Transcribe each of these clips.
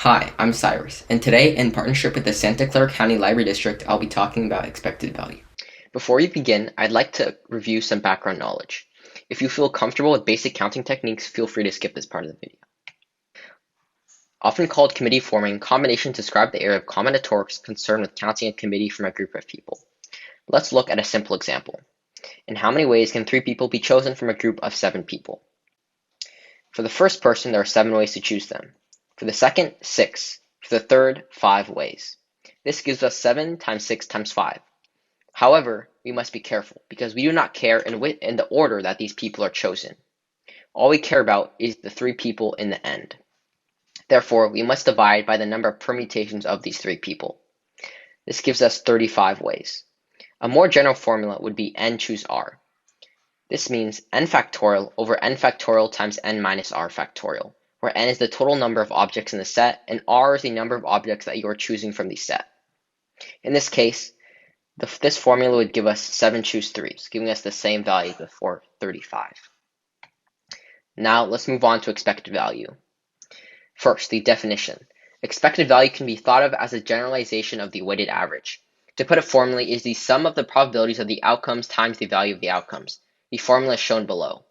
Hi, I'm Cyrus, and today, in partnership with the Santa Clara County Library District, I'll be talking about expected value. Before we begin, I'd like to review some background knowledge. If you feel comfortable with basic counting techniques, feel free to skip this part of the video. Often called committee forming, combinations describe the area of combinatorics concerned with counting a committee from a group of people. Let's look at a simple example. In how many ways can 3 people be chosen from a group of 7 people? For the first person, there are 7 ways to choose them. For the second, 6. For the third, 5 ways. This gives us 7 times 6 times 5. However, we must be careful because we do not care in the order that these people are chosen. All we care about is the 3 people in the end. Therefore, we must divide by the number of permutations of these 3 people. This gives us 35 ways. A more general formula would be n choose r. This means n factorial over n factorial times n minus r factorial, where n is the total number of objects in the set, and r is the number of objects that you are choosing from the set. In this case, this formula would give us 7 choose 3s, giving us the same value before 35. Now let's move on to expected value. First, the definition. Expected value can be thought of as a generalization of the weighted average. To put it formally, it is the sum of the probabilities of the outcomes times the value of the outcomes. The formula is shown below.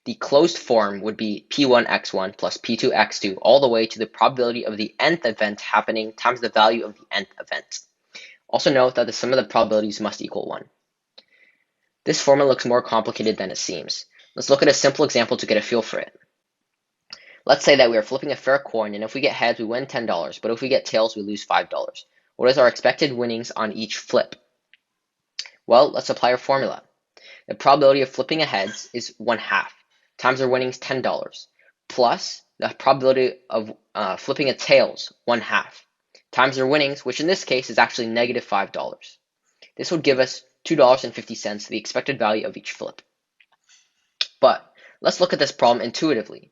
The closed form would be P1x1 plus P2x2 all the way to the probability of the nth event happening times the value of the nth event. Also note that the sum of the probabilities must equal 1. This formula looks more complicated than it seems. Let's look at a simple example to get a feel for it. Let's say that we are flipping a fair coin, and if we get heads, we win $10, but if we get tails, we lose $5. What is our expected winnings on each flip? Well, let's apply our formula. The probability of flipping a heads is 1/2 times our winnings $10 plus the probability of flipping a tails 1/2 times our winnings, which in this case is actually negative $5. This would give us $2.50, the expected value of each flip. But let's look at this problem intuitively.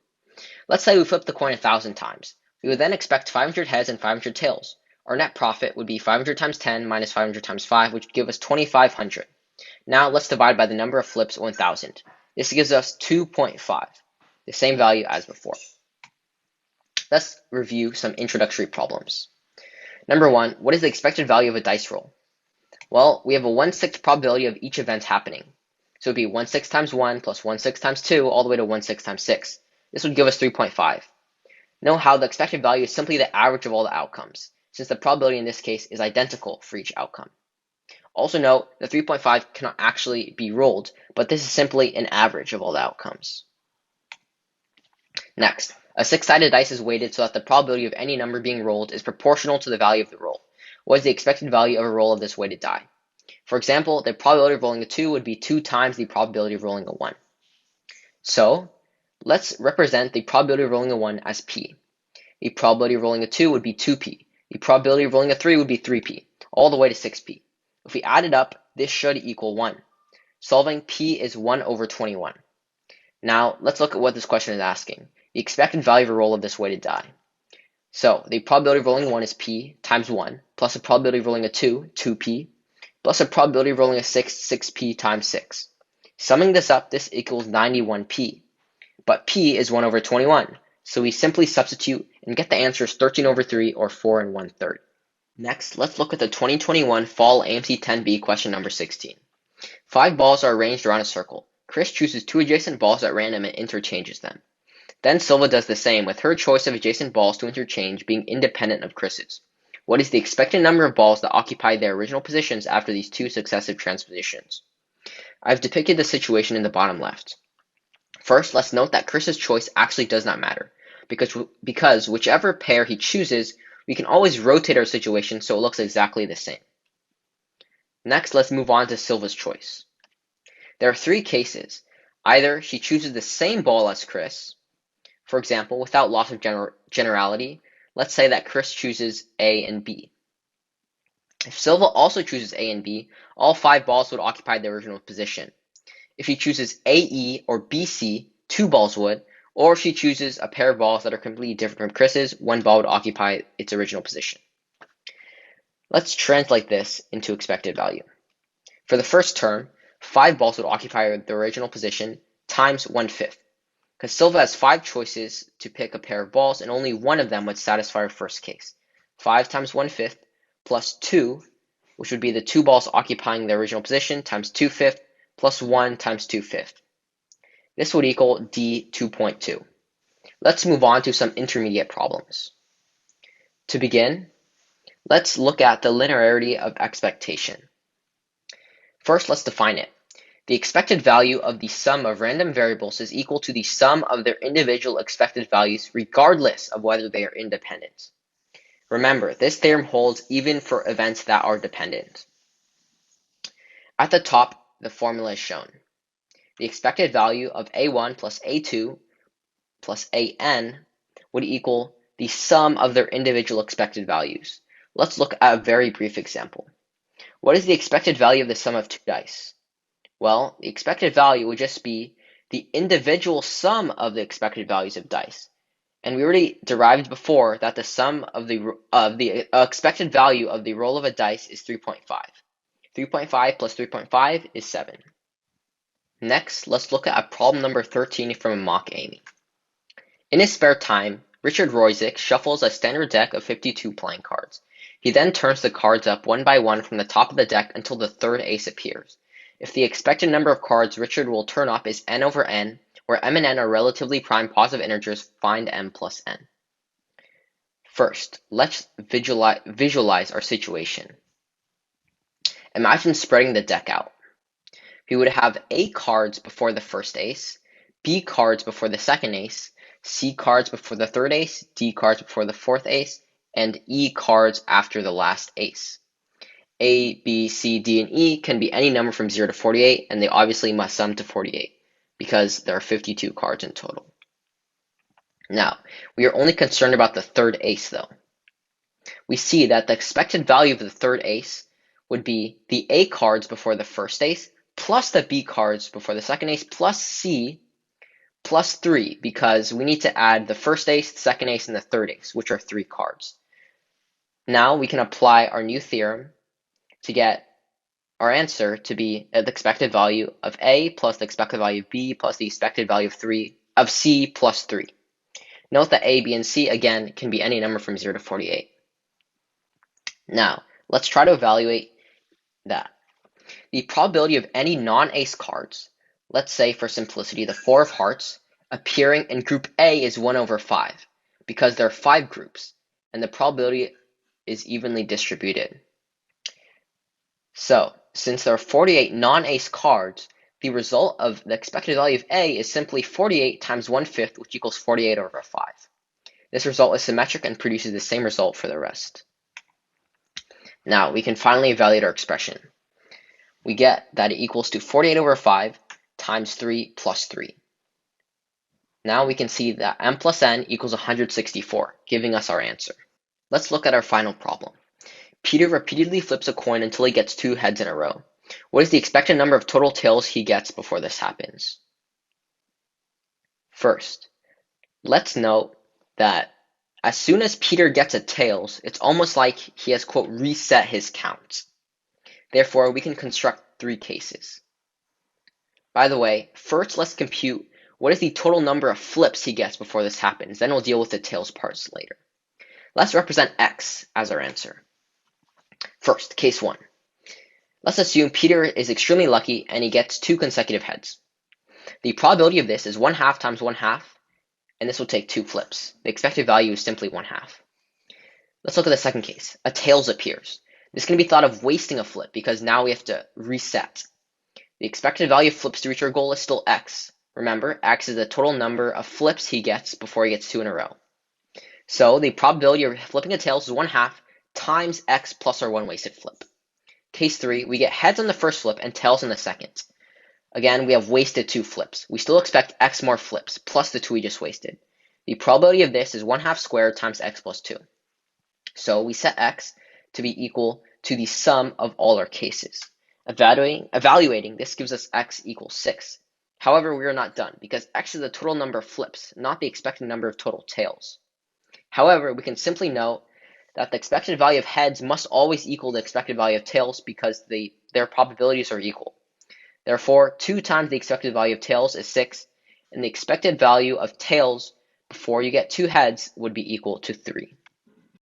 Let's say we flip the coin 1,000 times. We would then expect 500 heads and 500 tails. Our net profit would be 500 times 10 minus 500 times 5, which would give us 2,500. Now let's divide by the number of flips 1,000. This gives us 2.5, the same value as before. Let's review some introductory problems. Number 1, what is the expected value of a dice roll? Well, we have a 1/6 probability of each event happening. So it would be 1/6 times 1 plus 1/6 times 2 all the way to 1/6 times 6. This would give us 3.5. Note how the expected value is simply the average of all the outcomes, since the probability in this case is identical for each outcome. Also note that 3.5 cannot actually be rolled, but this is simply an average of all the outcomes. Next, a 6-sided dice is weighted so that the probability of any number being rolled is proportional to the value of the roll. What is the expected value of a roll of this weighted die? For example, the probability of rolling a 2 would be 2 times the probability of rolling a 1. So, let's represent the probability of rolling a 1 as P. The probability of rolling a 2 would be 2P. The probability of rolling a 3 would be 3P, all the way to 6P. If we add it up, this should equal 1. Solving, P is 1 over 21. Now, let's look at what this question is asking. The expected value of a roll of this weighted die. So, the probability of rolling a 1 is P times 1, plus the probability of rolling a 2, 2P, plus the probability of rolling a 6, 6P times 6. Summing this up, this equals 91P. But P is 1 over 21, so we simply substitute and get the answer as 13 over 3, or 4 1/3. Next, let's look at the 2021 Fall AMC 10B question number 16. 5 balls are arranged around a circle. Chris chooses 2 adjacent balls at random and interchanges them. Then Silva does the same, with her choice of adjacent balls to interchange being independent of Chris's. What is the expected number of balls that occupy their original positions after these 2 successive transpositions? I've depicted the situation in the bottom left. First, let's note that Chris's choice actually does not matter, because whichever pair he chooses, we can always rotate our situation so it looks exactly the same. Next, let's move on to Silva's choice. There are 3 cases. Either she chooses the same ball as Chris. For example, without loss of generality, let's say that Chris chooses A and B. If Silva also chooses A and B, all 5 balls would occupy their original position. If he chooses AE or BC, 2 balls would, or if she chooses a pair of balls that are completely different from Chris's, 1 ball would occupy its original position. Let's translate this into expected value. For the first term, 5 balls would occupy the original position times 1/5. because Silva has 5 choices to pick a pair of balls, and only one of them would satisfy our first case. 5 times 1/5 plus 2, which would be the 2 balls occupying their original position, times 2/5 plus 1 times 2/5. This would equal D 2.2. Let's move on to some intermediate problems. To begin, let's look at the linearity of expectation. First, let's define it. The expected value of the sum of random variables is equal to the sum of their individual expected values regardless of whether they are independent. Remember, this theorem holds even for events that are dependent. At the top, the formula is shown. The expected value of a1 plus a2 plus an would equal the sum of their individual expected values. Let's look at a very brief example. What is the expected value of the sum of 2 dice? Well, the expected value would just be the individual sum of the expected values of dice. And we already derived before that the sum of the expected value of the roll of a dice is 3.5. 3.5 plus 3.5 is 7. Next, let's look at problem number 13 from a mock Amy. In his spare time, Richard Royzik shuffles a standard deck of 52 playing cards. He then turns the cards up one by one from the top of the deck until the third ace appears. If the expected number of cards Richard will turn up is n over n, where m and n are relatively prime positive integers, find m plus n. First, let's visualize our situation. Imagine spreading the deck out. We would have A cards before the first ace, B cards before the second ace, C cards before the third ace, D cards before the fourth ace, and E cards after the last ace. A, B, C, D, and E can be any number from 0 to 48, and they obviously must sum to 48, because there are 52 cards in total. Now, we are only concerned about the third ace, though. We see that the expected value of the third ace would be the A cards before the first ace, plus the B cards before the second ace, plus C, plus 3, because we need to add the first ace, the second ace, and the third ace, which are 3 cards. Now we can apply our new theorem to get our answer to be the expected value of A plus the expected value of B plus the expected value of C plus 3. Note that A, B, and C, again, can be any number from 0 to 48. Now, let's try to evaluate that. The probability of any non-ace cards, let's say for simplicity the 4 of hearts, appearing in group A is 1 over 5, because there are 5 groups, and the probability is evenly distributed. So, since there are 48 non-ace cards, the result of the expected value of A is simply 48 times 1/5, which equals 48 over 5. This result is symmetric and produces the same result for the rest. Now, we can finally evaluate our expression. We get that it equals to 48 over 5 times 3 plus 3. Now we can see that m plus n equals 164, giving us our answer. Let's look at our final problem. Peter repeatedly flips a coin until he gets 2 heads in a row. What is the expected number of total tails he gets before this happens? First, let's note that as soon as Peter gets a tails, it's almost like he has, quote, reset his count. Therefore, we can construct 3 cases. By the way, first let's compute what is the total number of flips he gets before this happens. Then we'll deal with the tails parts later. Let's represent x as our answer. First, case 1. Let's assume Peter is extremely lucky and he gets 2 consecutive heads. The probability of this is 1/2 times 1/2, and this will take 2 flips. The expected value is simply 1/2. Let's look at the second case. A tails appears. This can be thought of wasting a flip because now we have to reset. The expected value of flips to reach our goal is still x. Remember, x is the total number of flips he gets before he gets 2 in a row. So the probability of flipping a tails is 1/2 times x plus our 1 wasted flip. Case 3, we get heads on the first flip and tails on the second. Again, we have wasted 2 flips. We still expect x more flips, plus the 2 we just wasted. The probability of this is 1/2 squared times x plus 2. So we set x to be equal to the sum of all our cases. Evaluating this gives us x equals 6. However, we are not done, because x is the total number of flips, not the expected number of total tails. However, we can simply note that the expected value of heads must always equal the expected value of tails because their probabilities are equal. Therefore, 2 times the expected value of tails is 6, and the expected value of tails before you get two heads would be equal to 3.